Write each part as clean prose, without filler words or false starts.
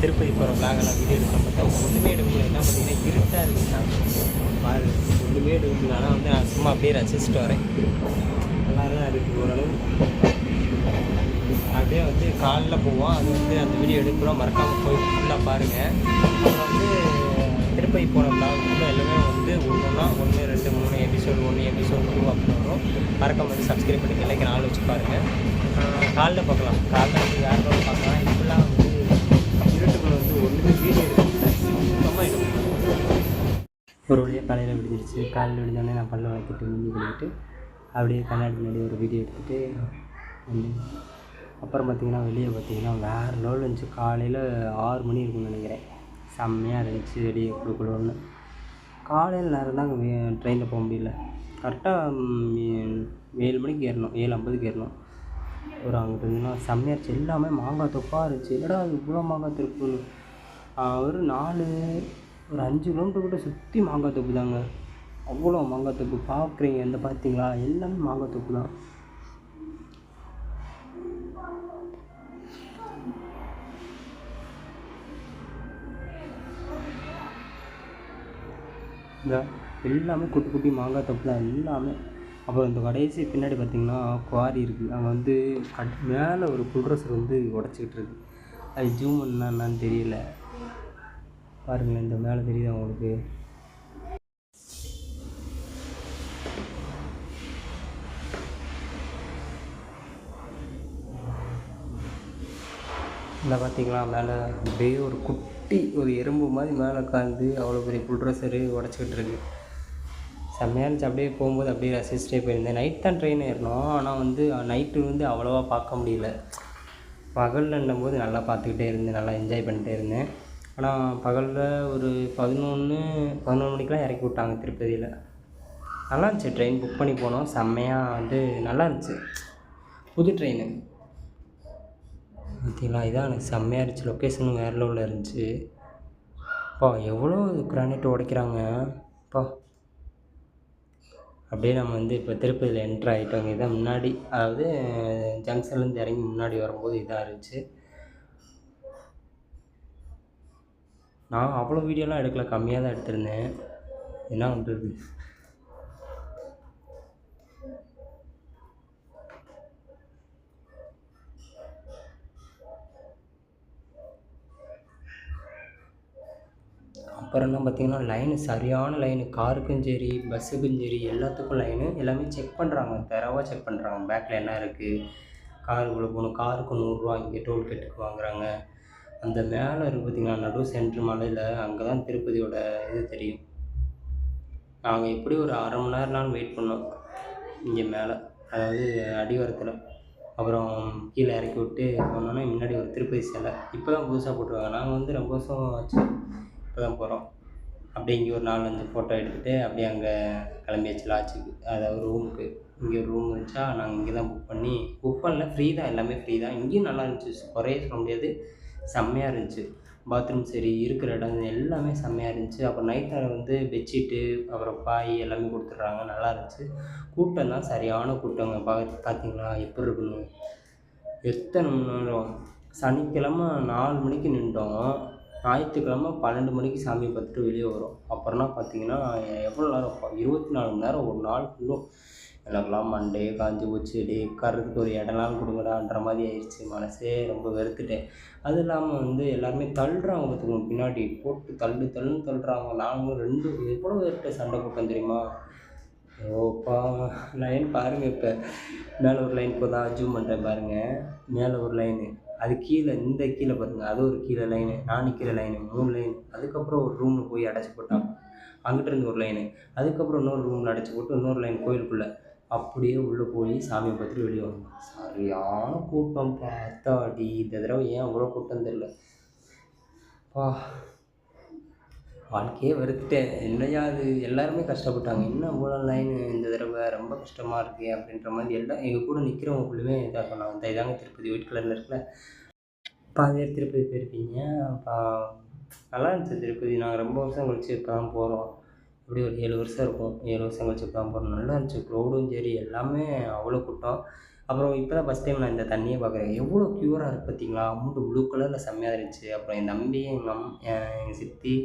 திருப்பதி போகிற விளாகெல்லாம் வீடியோ எடுக்கலாம் பார்த்தா ஒன்றுமே எடுக்க முடியல. என்ன பார்த்தீங்கன்னா இருட்டாக இருக்குன்னா பாரு, ஒன்றுமே எடுக்க முடியல. ஆனால் வந்து நான் சும்மா அப்படியே ரசிச்சுட்டு வரேன். நல்லா தான் இருக்குது ஓரளவு. அப்படியே வந்து காலில் போவோம். அது வந்து அந்த வீடியோ எடுக்கிறோம், மறக்காமல் போய் ஃபுல்லாக பாருங்கள். அப்புறம் வந்து திருப்பதி போன விளாக் ஃபுல்லாக எல்லாமே வந்து ஒன்றுனா 1, 2, 3 எபிசோடு 1, எபிசோடு 2 அப்படின்னு வரும். மறக்காமல் வந்து சப்ஸ்கிரைப் பண்ணி இல்லைக்கு 4 வச்சு பாருங்கள். காலைல பார்க்கலாம். காலைல வந்து வேறு லெவல் பார்க்கலாம். இப்படிலாம் வந்து இருட்டுக்குள்ள வந்து ஒன்றுமே வீடியோ எடுக்க சுத்தமாக எடுக்கணும். ஒரு வழியாக காலையில் விடிஞ்சிருச்சு. காலையில் விடிஞ்சோடனே நான் பல்ல வளர்த்துட்டு மூஞ்சி கழுவிட்டு அப்படியே கண்ணாடி முன்னாடி ஒரு வீடியோ எடுத்துகிட்டு வந்து அப்புறம் பார்த்திங்கன்னா வெளியே பார்த்திங்கன்னா வேறு லெவல் இருந்துச்சு. காலையில் 6 மணி இருக்குன்னு நினைக்கிறேன். செம்மையாக இருந்துச்சு வெளியே குழுக்குழுன்னு. காலையில் நேரம் தான் அங்கே ட்ரெயினில் போக முடியல. கரெக்டாக 7 மணிக்கு ஏறணும், 7:50க்கு ஏறணும். ஒரு அங்கிட்டு இருந்துன்னா செம்மையாக இருந்துச்சு. எல்லாமே மாங்காய் தொப்பாக இருந்துச்சு. என்னடா அது இவ்வளோ மாங்காய் தொப்புன்னு. ஒரு 5 கிலோமீட்டர் கிட்ட சுற்றி மாங்காய் தொப்பு தாங்க. அவ்வளோ மாங்காய் தொப்பு பார்க்குறீங்க. எந்த பார்த்தீங்களா, எல்லாமே மாங்காய் தொப்பு தான். இந்த எல்லாமே குட்டி குட்டி மாங்காய் தொப்பு தான் எல்லாமே. அப்புறம் இந்த கடைசி பின்னாடி பார்த்திங்கன்னா குவாரி இருக்குது. அங்கே வந்து மேலே ஒரு புல்ட்ரஸர் வந்து உடச்சிக்கிட்டு இருக்குது. அது ஜூம் பண்ணா என்னான்னு தெரியல. பாருங்களேன், இந்த மேலே தெரியுது அவங்களுக்கு. இல்லை பார்த்தீங்களா, மேலே அப்படியே ஒரு குட்டி ஒரு எறும்பு மாதிரி மேலே உட்காந்து அவ்வளோ பெரிய புல்ட்ரஸரு உடச்சிக்கிட்டு இருக்கு. செம்மையாக இருந்துச்சு. அப்படியே போகும்போது அப்படியே ரசிச்சுட்டே போயிருந்தேன். நைட் தான் ட்ரெயின் ஏறினோம். ஆனால் வந்து நைட்டு வந்து அவ்வளோவா பார்க்க முடியல. பகலில்ன்னும் போது நல்லா பார்த்துக்கிட்டே இருந்தேன், நல்லா என்ஜாய் பண்ணிகிட்டே இருந்தேன். ஆனால் பகலில் ஒரு 11 மணிக்கெலாம் இறக்கி விட்டாங்க திருப்பதியில். நல்லா இருந்துச்சு. ட்ரெயின் புக் பண்ணி போனோம். செம்மையாக வந்து நல்லா இருந்துச்சு. புது ட்ரெயின் பார்த்தீங்களா, இதான் எனக்கு செம்மையாக இருந்துச்சு. லொக்கேஷனும் வேறு லெவலில் இருந்துச்சு. எவ்வளோ கிரானைட் உடைக்கிறாங்க அப்பா. அப்படியே நம்ம வந்து இப்போ திருப்பதியில் என்ட்ரு ஆகிட்டோங்க. இதான் முன்னாடி, அதாவது ஜங்ஷன்லேருந்து இறங்கி முன்னாடி வரும்போது இதாக இருந்துச்சு. நான் அவ்வளோ வீடியோலாம் எடுக்கல, கம்மியாக தான் எடுத்திருந்தேன். என்ன பண்ணுறது. அப்புறம் என்ன பார்த்திங்கன்னா லைனு, சரியான லைனு. காருக்கும் சரி பஸ்ஸுக்கும் சரி எல்லாத்துக்கும் லைனு. எல்லாமே செக் பண்ணுறாங்க, தரவாக செக் பண்ணுறாங்க. பேக்கில் என்ன இருக்குது, காருக்குள்ளே போகணும். காருக்கு 100 ரூபா இங்கே டோல்கேட்டுக்கு வாங்குறாங்க. அந்த மேலே இருக்குது பார்த்திங்கன்னா நடு சென்ட்ரு மலையில், அங்கே தான் திருப்பதியோட இது தெரியும். நாங்கள் எப்படி ஒரு அரை மணி நேரம்னாலும் வெயிட் பண்ணோம் இங்கே மேலே, அதாவது அடிவாரத்தில். அப்புறம் கீழே இறக்கி விட்டு போனோன்னா முன்னாடி ஒரு திருப்பதி சிலை இப்போ தான் புதுசாக போட்டுருவாங்க. நாங்கள் வந்து ரொம்ப வருஷம் ஆச்சு, இப்போ தான் போகிறோம். அப்படியே இங்கே ஒரு 4-5 ஃபோட்டோ எடுத்துகிட்டு அப்படியே அங்கே கிளம்பியாச்சு லாட்ஜுக்கு, அதாவது ரூமுக்கு. இங்கே ஒரு ரூம் இருந்துச்சா, நாங்கள் இங்கே தான் புக் பண்ணல, ஃப்ரீ தான், எல்லாமே ஃப்ரீ தான். இங்கேயும் நல்லா இருந்துச்சு, குறைய சொல்ல முடியாது. செம்மையாக இருந்துச்சு. பாத்ரூம் சரி, இருக்கிற இடம் எல்லாமே செம்மையாக இருந்துச்சு. அப்புறம் நைட் நேரம் வந்து பெட்ஷீட்டு அப்புறம் பாய் எல்லாமே கொடுத்துட்றாங்க, நல்லா இருந்துச்சு. கூட்டம் தான் சரியான கூட்டங்க. பார்த்தீங்களா எப்படி இருக்குன்னு. எத்தனை மணி நேரம். சனிக்கிழமை 4 மணிக்கு நின்றோம், ஞாயிற்றுக்கிழமை 12 மணிக்கு சாமி பார்த்துட்டு வெளியே வரும். அப்புறம்னா பார்த்தீங்கன்னா எவ்வளோ நேரம், 24 மணி நேரம் ஒரு நாள் ஃபுல்லும். எனக்கெல்லாம் மண்டே காஞ்சி போச்சு. உட்கார்றதுக்கு ஒரு இடம்லாம் கொடுங்கடான்ற மாதிரி ஆயிடுச்சு. மனசே ரொம்ப வெறுத்துட்டேன். அதுவும் இல்லாமல் வந்து எல்லாருமே தள்ளுறாங்க பார்த்துக்கோங்க, பின்னாடி போட்டு தள்ளுன்னு தள்ளுறாங்க. நாங்களும் 2 எவ்வளோ பேர்கிட்ட சண்டை போட்டோம் தெரியுமா. ஓப்பா லைன் பாருங்கள். இப்போ மேலே ஒரு லைன் போதா, ஜூம் பண்ணுறேன் பாருங்கள். மேலே ஒரு லைனு, அது கீழே, இந்த கீழே பாருங்கள், அது ஒரு கீழே லைனு, நான் நிற்கிற லைனு, 3 லைன். அதுக்கப்புறம் ஒரு ரூமில் போய் அடைச்சி போட்டான், அங்கிட்டிருந்து ஒரு லைனு. அதுக்கப்புறம் இன்னொரு ரூமில் அடைச்சி போட்டு இன்னொரு லைன் கோயிலுக்குள்ளே. அப்படியே உள்ளே போய் சாமியை பார்த்துட்டு வெளியே வரணும். சரியான கூட்டம் பார்த்தாடி. இந்த தடவை ஏன் அவ்வளோ கூட்டம் தெரியல. வாழ்க்கையே வெறுத்துட்டேன். என்னையா அது, எல்லாருமே கஷ்டப்பட்டாங்க. என்ன இவ்வளோ லைனு இந்த தடவை, ரொம்ப கஷ்டமாக இருக்கே அப்படின்ற மாதிரி எல்லாம் எங்கள் கூட நிற்கிறவங்களுமே இதாக சொன்னாங்க. இந்த இதாங்க திருப்பதி, ஒயிட் கலரில் இருக்குல்ல, பாதி பேர் திருப்பதி போயிருப்பீங்க. நல்லா இருந்துச்சு திருப்பதி. நாங்கள் ரொம்ப வருஷம் கழிச்சு இப்போ தான் போகிறோம். இப்படி ஒரு 7 வருஷம் இருக்கும். 7 வருஷம் கழிச்சு இப்போ தான் போகிறோம். நல்லா இருந்துச்சு. க்ரௌடும் சரி, எல்லாமே அவ்வளோ கூட்டம். அப்புறம் இப்போ தான் ஃபஸ்ட் டைம் நான் இந்த தண்ணியே பார்க்குறேன். எவ்வளோ ப்யூராக இருக்குது பார்த்தீங்களா? அமௌண்ட்டு ப்ளூ கலரில் செம்மையா இருந்துச்சு. அப்புறம் என் தம்பி, எங்கள் சித்தி,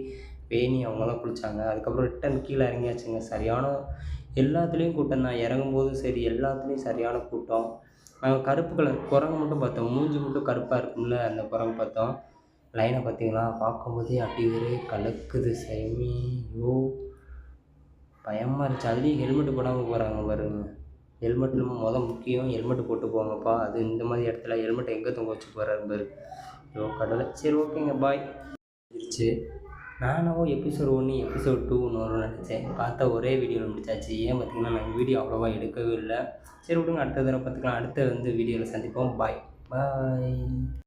வேணி அவங்கலாம் குளிச்சாங்க. அதுக்கப்புறம் ரிட்டர்ன் கீழே இறங்கியாச்சுங்க. சரியான எல்லாத்துலேயும் கூட்டம் தான். இறங்கும்போதும் சரி, எல்லாத்துலேயும் சரியான கூட்டம். நாங்கள் கருப்பு கலர் குரங்கு மட்டும் பார்த்தோம். மூஞ்சி மட்டும் கருப்பாக இருக்கும்ல, அந்த குரங்கு பார்த்தோம். லைனை பார்த்தீங்களா? பார்க்கும்போதே அடி ஒரே கலக்குது சாமி. ஐயோ! பயமாக இருந்துச்சு. அதுலேயும் ஹெல்மெட் போடாமல் போகிறாங்க பாருங்க. ஹெல்மெட் முக்கியம். ஹெல்மெட் போட்டு போங்கப்பா. அது இந்த மாதிரி இடத்துல ஹெல்மெட் எங்கே தொங்க வச்சு போகிறாரு பாரு. ஐயோ கடவுளே! சரி ஓகேங்க பாய். முடிஞ்சிருச்சு. நானும் எபிசோட் 1, எபிசோட் 2 வரும்னு நினச்சேன். பார்த்தா ஒரே வீடியோவில் முடிச்சாச்சு. ஏன் பார்த்தீங்கன்னா, நான் வீடியோ அவ்வளோவா எடுக்கவே இல்லை. சரி விடுங்க, அடுத்த தடவை பார்த்துக்கலாம். அடுத்த வீடியோவில் சந்திப்போம். பாய். பாய்.